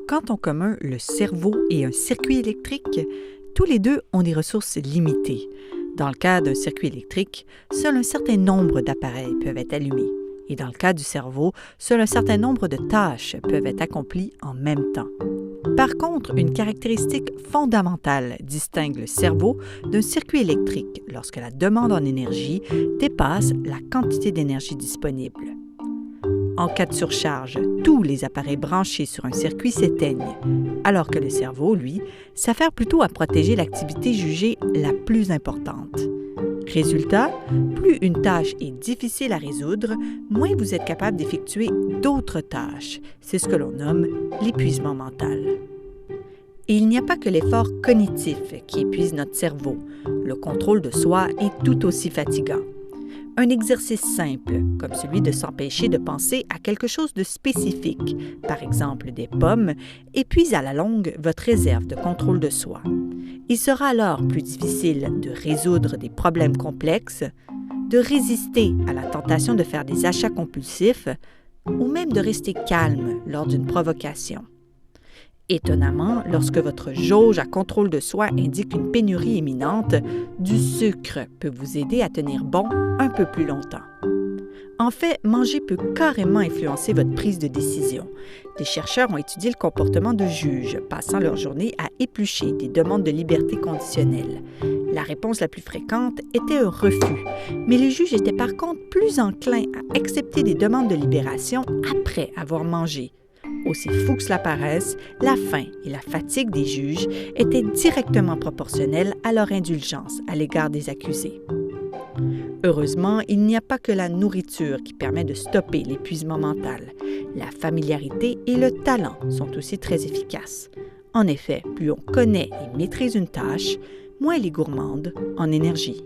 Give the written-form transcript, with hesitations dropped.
Quand ont en commun le cerveau et un circuit électrique, tous les deux ont des ressources limitées. Dans le cas d'un circuit électrique, seul un certain nombre d'appareils peuvent être allumés. Et dans le cas du cerveau, seul un certain nombre de tâches peuvent être accomplies en même temps. Par contre, une caractéristique fondamentale distingue le cerveau d'un circuit électrique lorsque la demande en énergie dépasse la quantité d'énergie disponible. En cas de surcharge, tous les appareils branchés sur un circuit s'éteignent, alors que le cerveau, lui, s'affaire plutôt à protéger l'activité jugée la plus importante. Résultat, plus une tâche est difficile à résoudre, moins vous êtes capable d'effectuer d'autres tâches. C'est ce que l'on nomme l'épuisement mental. Et il n'y a pas que l'effort cognitif qui épuise notre cerveau. Le contrôle de soi est tout aussi fatigant. Un exercice simple, comme celui de s'empêcher de penser à quelque chose de spécifique, par exemple des pommes, épuise à la longue votre réserve de contrôle de soi. Il sera alors plus difficile de résoudre des problèmes complexes, de résister à la tentation de faire des achats compulsifs ou même de rester calme lors d'une provocation. Étonnamment, lorsque votre jauge à contrôle de soi indique une pénurie imminente, du sucre peut vous aider à tenir bon un peu plus longtemps. En fait, manger peut carrément influencer votre prise de décision. Des chercheurs ont étudié le comportement de juges, passant leur journée à éplucher des demandes de liberté conditionnelle. La réponse la plus fréquente était un refus, mais les juges étaient par contre plus enclins à accepter des demandes de libération après avoir mangé. Aussi fou que cela paraisse, la faim et la fatigue des juges étaient directement proportionnelles à leur indulgence à l'égard des accusés. Heureusement, il n'y a pas que la nourriture qui permet de stopper l'épuisement mental. La familiarité et le talent sont aussi très efficaces. En effet, plus on connaît et maîtrise une tâche, moins elle est gourmande en énergie.